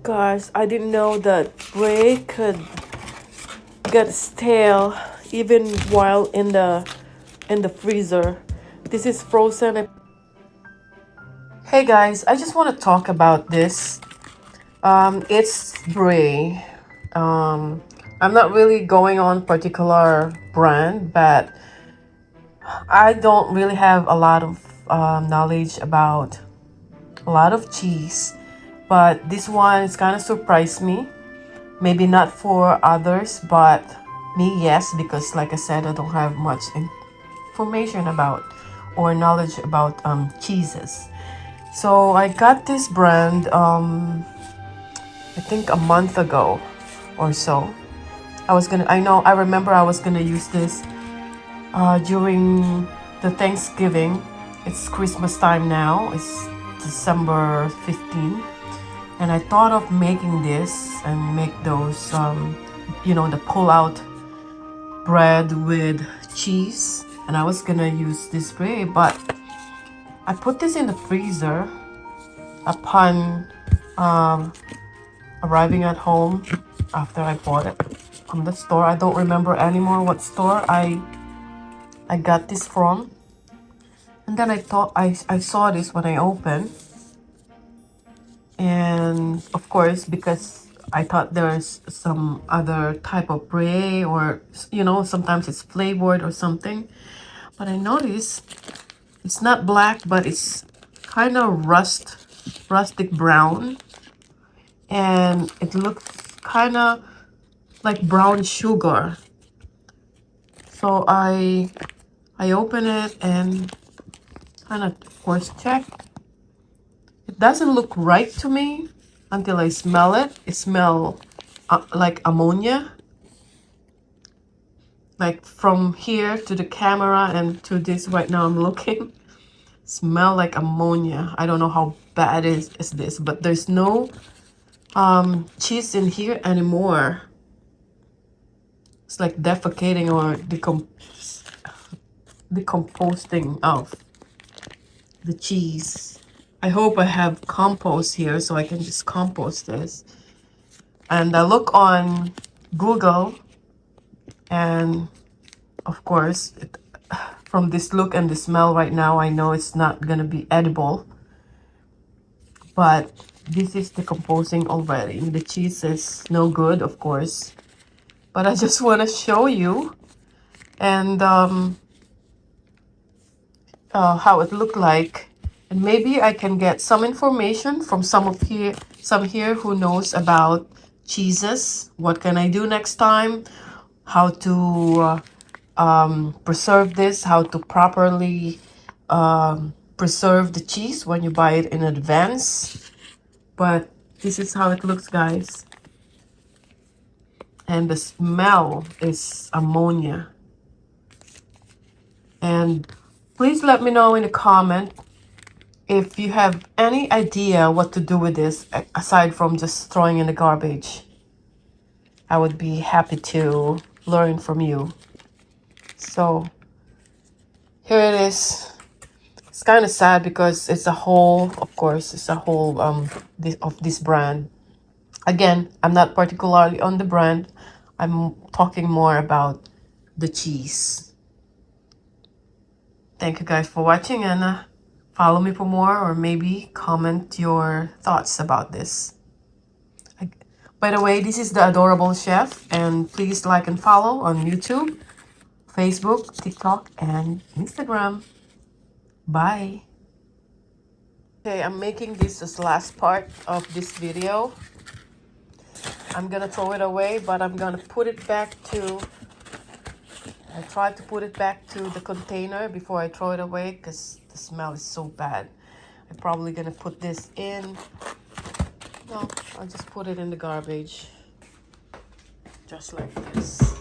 Guys, I didn't know that brie could get stale even while in the freezer. This is frozen. Hey guys, I just want to talk about this. It's brie. I'm not really going on particular brand, but I don't really have a lot of knowledge about a lot of cheese. But this one is kind of surprised me. Maybe not for others, but me, yes, because like I said, I don't have much information about or knowledge about cheeses. So I got this brand I think a month ago or so. I remember I was gonna use this during the Thanksgiving. It's Christmas time now. It's December 15th. And I thought of making this and make those, the pull-out bread with cheese. And I was gonna use this brie, but I put this in the freezer upon arriving at home after I bought it from the store. I don't remember anymore what store I got this from. And then I thought I saw this when I opened. And of course, because I thought there's some other type of brie, or sometimes it's flavored or something. But I noticed it's not black, but it's kind of rustic brown. And it looks kind of like brown sugar. So I open it and kind of course check. It doesn't look right to me until I smell it. It smells like ammonia. Like from here to the camera and to this right now I'm looking. Smell like ammonia. I don't know how bad is this, but there's no cheese in here anymore. It's like defecating or decomposing of the cheese. I hope I have compost here so I can just compost this. And I look on Google, and of course, from this look and the smell right now, I know it's not gonna be edible. But this is decomposing already. The cheese is no good, of course. But I just want to show you and how it looked like. And maybe I can get some information from some here who knows about cheeses. What can I do next time? How to preserve this? How to properly preserve the cheese when you buy it in advance? But this is how it looks, guys. And the smell is ammonia. And please let me know in the comment if you have any idea what to do with this aside from just throwing in the garbage. I would be happy to learn from you. So here it is. It's kind of sad because it's a whole, of course, it's a whole of this brand. Again, I'm not particularly on the brand. I'm talking more about the cheese. Thank you guys for watching, and follow me for more, or maybe comment your thoughts about this. By the way, this is the Adorable Chef, and please like and follow on YouTube, Facebook, TikTok, and Instagram. Bye. Okay, I'm making this as last part of this video. I'm gonna throw it away, but I'm gonna put it back to, I tried to put it back to the container before I throw it away because the smell is so bad. I'm probably gonna put this in. No, I'll just put it in the garbage. Just like this.